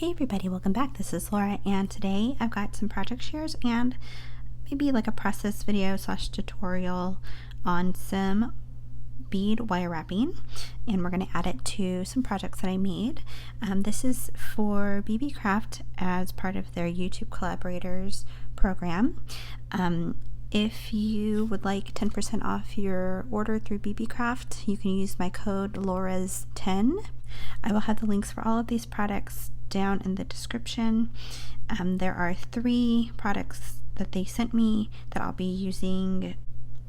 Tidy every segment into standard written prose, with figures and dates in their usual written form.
Hey everybody, welcome back. This is Laura, and today I've got some project shares and maybe like a process video / tutorial on some bead wire wrapping, and we're going to add it to some projects that I made. This is for BB Craft as part of their YouTube collaborators program. If you would like 10% off your order through BB Craft, you can use my code LAURAS10. I will have the links for all of these products down in the description. There are 3 products that they sent me that I'll be using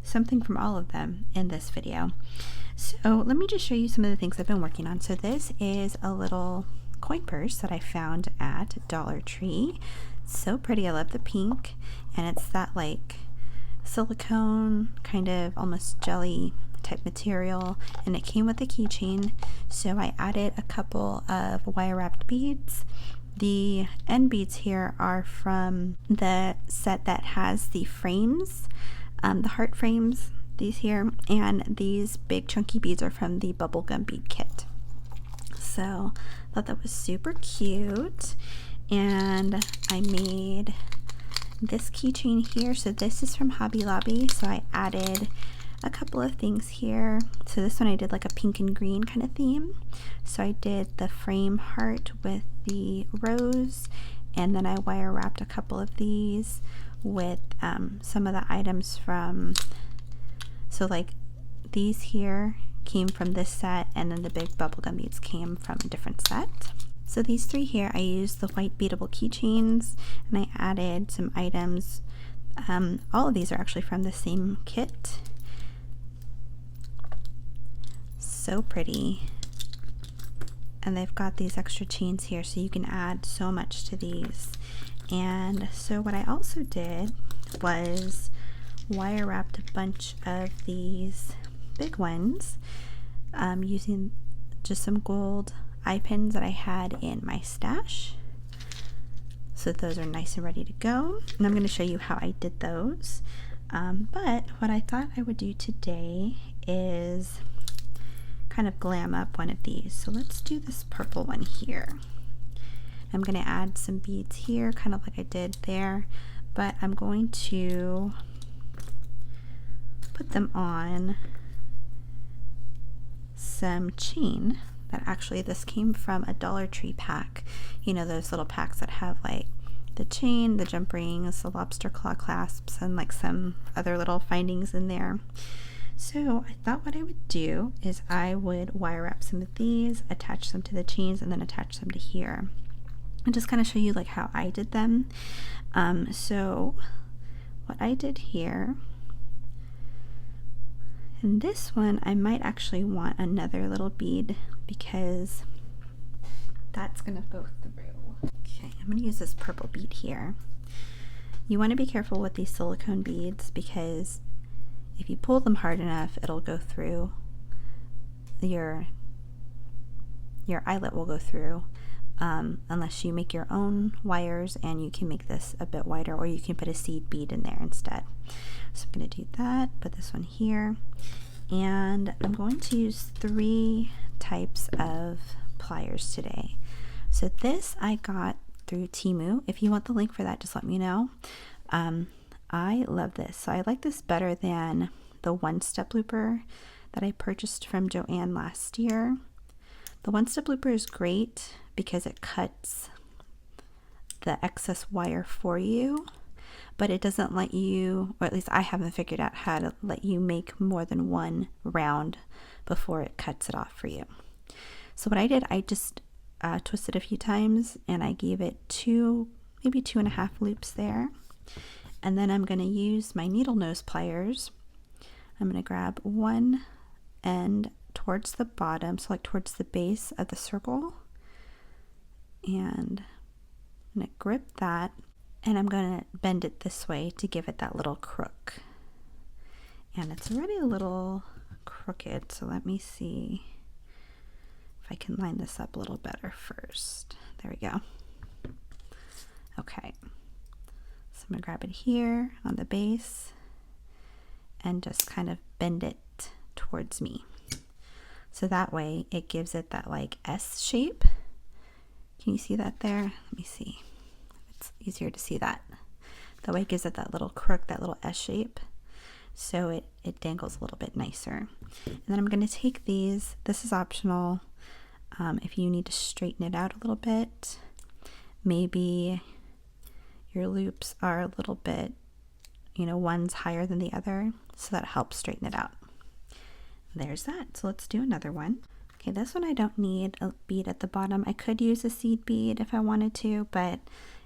something from all of them in this video. So let me just show you some of the things I've been working on. So this is a little coin purse that I found at Dollar Tree. It's so pretty. I love the pink, and it's that like silicone kind of almost jelly type material, and it came with a keychain. So I added a couple of wire wrapped beads. The end beads here are from the set that has the frames, the heart frames, these here, and these big chunky beads are from the bubblegum bead kit. So I thought that was super cute, and I made this keychain here. So this is from Hobby Lobby, so I added a couple of things here. So this one I did like a pink and green kind of theme. So I did the frame heart with the rose, and then I wire wrapped a couple of these with some of the items from, so like these here came from this set, and then the big bubblegum beads came from a different set. So these 3 here, I used the white beadable keychains, and I added some items. All of these are actually from the same kit. So pretty. And they've got these extra chains here, so you can add so much to these. And so what I also did was wire wrapped a bunch of these big ones using just some gold eye pins that I had in my stash. So those are nice and ready to go, and I'm going to show you how I did those. But what I thought I would do today is kind of glam up one of these. So let's do this purple one here. I'm going to add some beads here, kind of like I did there, but I'm going to put them on some chain that actually this came from a Dollar Tree pack. You know, those little packs that have like the chain, the jump rings, the lobster claw clasps, and like some other little findings in there. So I thought what I would do is I would wire wrap some of these, attach them to the chains, and then attach them to here, and just kind of show you like how I did them. So what I did here, and this one I might actually want another little bead because that's gonna go through. Okay, I'm gonna use this purple bead here. You want to be careful with these silicone beads because if you pull them hard enough, it'll go through. Your eyelet will go through, unless you make your own wires, and you can make this a bit wider, or you can put a seed bead in there instead. So I'm going to do that, put this one here, and I'm going to use 3 types of pliers today. So this I got through Temu. If you want the link for that, just let me know. I love this. So I like this better than the one-step looper that I purchased from Joann last year. The one-step looper is great because it cuts the excess wire for you, but it doesn't let you, or at least I haven't figured out how to let you make more than one round before it cuts it off for you. So what I did, I just twisted a few times, and I gave it 2, maybe 2.5 loops there. And then I'm going to use my needle nose pliers. I'm going to grab one end towards the bottom, so like towards the base of the circle, and I'm going to grip that, and I'm going to bend it this way to give it that little crook. And it's already a little crooked, so let me see if I can line this up a little better first. There we go. Okay. So I'm going to grab it here on the base and just kind of bend it towards me. So that way it gives it that like S shape. Can you see that there? Let me see. It's easier to see that. That way it gives it that little crook, that little S shape. So it dangles a little bit nicer. And then I'm going to take these. This is optional. If you need to straighten it out a little bit, maybe your loops are a little bit, you know, one's higher than the other, so that helps straighten it out. There's that. So let's do another one. Okay, this one I don't need a bead at the bottom. I could use a seed bead if I wanted to, but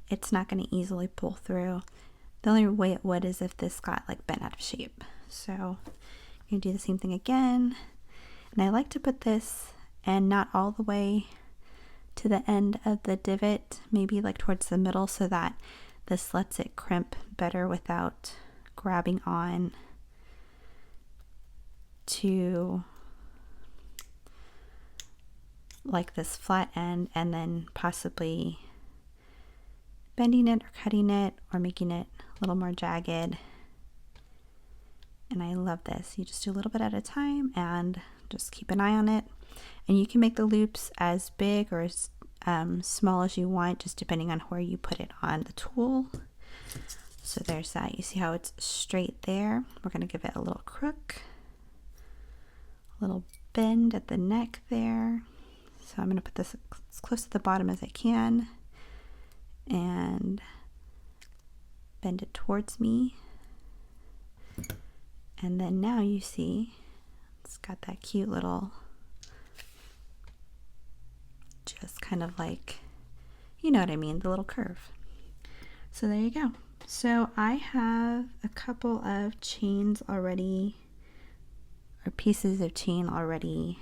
it's not going to easily pull through. The only way it would is if this got like bent out of shape. So I'm going to do the same thing again. And I like to put this and not all the way to the end of the divot, maybe like towards the middle, so that this lets it crimp better without grabbing on to like this flat end and then possibly bending it or cutting it or making it a little more jagged. And I love this. You just do a little bit at a time and just keep an eye on it. And you can make the loops as big or as small as you want, just depending on where you put it on the tool. So there's that. You see how it's straight there? We're going to give it a little crook, a little bend at the neck there. So I'm going to put this as close to the bottom as I can and bend it towards me. And then now you see it's got that cute little, just kind of like, you know what I mean, the little curve. So there you go. So I have a couple of chains already, or pieces of chain already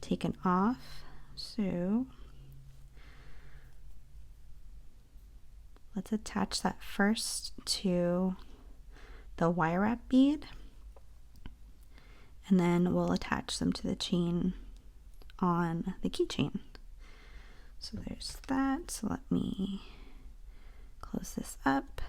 taken off. So let's attach that first to the wire wrap bead, and then we'll attach them to the chain on the keychain. So there's that. So let me close this up.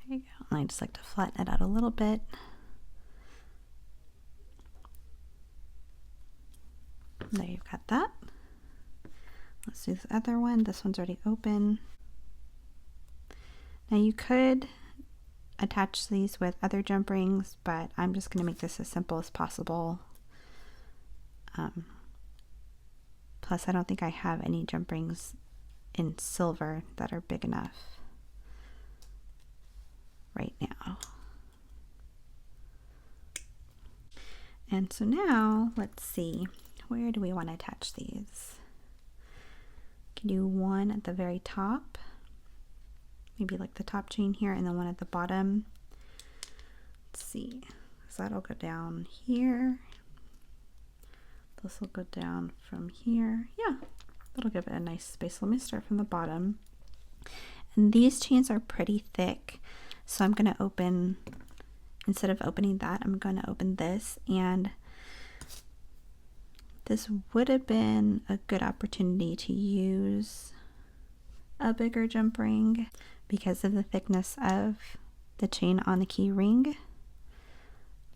There you go. And I just like to flatten it out a little bit. There, you've got that. Let's do this other one. This one's already open. Now you could attach these with other jump rings, but I'm just going to make this as simple as possible. Plus, I don't think I have any jump rings in silver that are big enough right now. And so now, let's see, where do we want to attach these? Can do one at the very top, maybe like the top chain here, and then one at the bottom. Let's see, so that'll go down here. This will go down from here. Yeah, that'll give it a nice space. Let me start from the bottom. And these chains are pretty thick, so I'm going to open, instead of opening that, I'm going to open this. And this would have been a good opportunity to use a bigger jump ring because of the thickness of the chain on the key ring,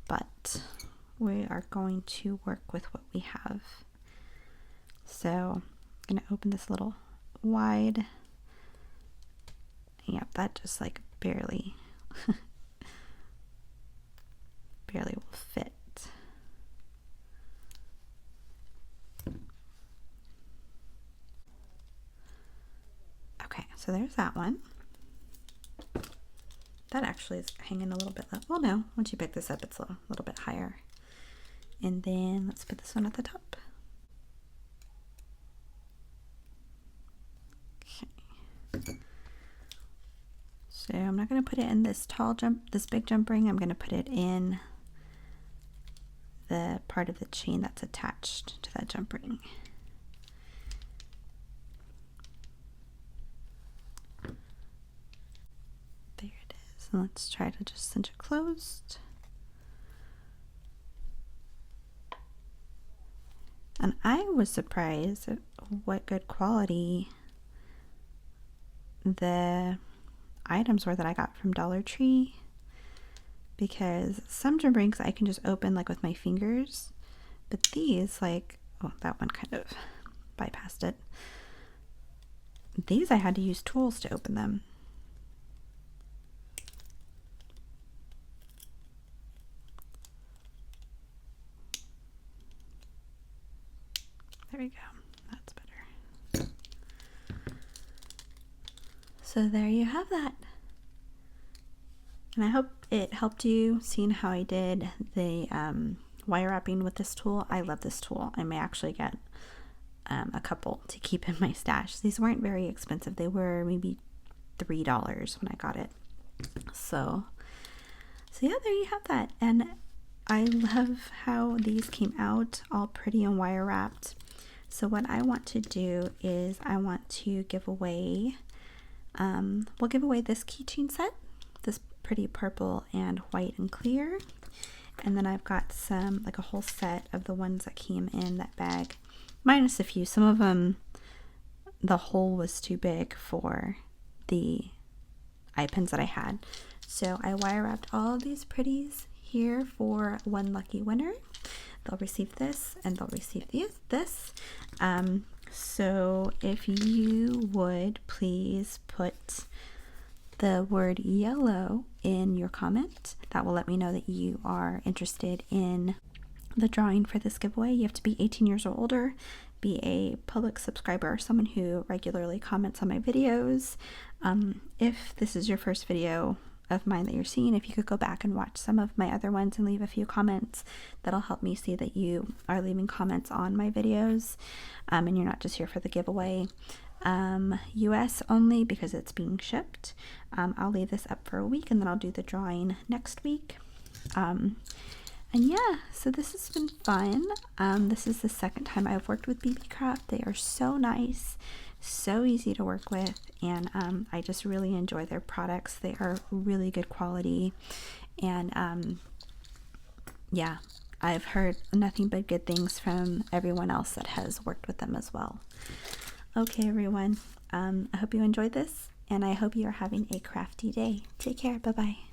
but we are going to work with what we have. So I'm going to open this a little wide. Yep, that just like barely barely will fit. Okay, so there's that one. That actually is hanging a little bit low. Well, no, once you pick this up, it's a little bit higher. And then let's put this one at the top. Okay. So I'm not going to put it in this this big jump ring. I'm going to put it in the part of the chain that's attached to that jump ring. There it is. And let's try to just cinch it closed. And I was surprised at what good quality the items were that I got from Dollar Tree. because some gem rings I can just open like with my fingers, but these, like, oh, that one kind of bypassed it. These I had to use tools to open them. There we go. That's better. So there you have that. And I hope it helped you seeing how I did the wire wrapping with this tool. I love this tool. I may actually get a couple to keep in my stash. These weren't very expensive. They were maybe $3 when I got it. So yeah, there you have that. And I love how these came out all pretty and wire wrapped. So what I want to do is I want to give away, we'll give away this keychain set, this pretty purple and white and clear. And then I've got some, like a whole set of the ones that came in that bag, minus a few. Some of them, the hole was too big for the eye pins that I had. So I wire wrapped all of these pretties here for one lucky winner. They'll receive this and they'll receive this. So if you would please put the word yellow in your comment, that will let me know that you are interested in the drawing for this giveaway. You have to be 18 years or older, be a public subscriber, someone who regularly comments on my videos. If this is your first video of mine that you're seeing, if you could go back and watch some of my other ones and leave a few comments, that'll help me see that you are leaving comments on my videos, and you're not just here for the giveaway. US only because it's being shipped. I'll leave this up for a week and then I'll do the drawing next week. And yeah, so this has been fun. This is the second time I've worked with BB Craft. They are so nice, so easy to work with, and I just really enjoy their products. They are really good quality, and yeah, I've heard nothing but good things from everyone else that has worked with them as well. Okay, everyone, I hope you enjoyed this, and I hope you are having a crafty day. Take care. Bye-bye.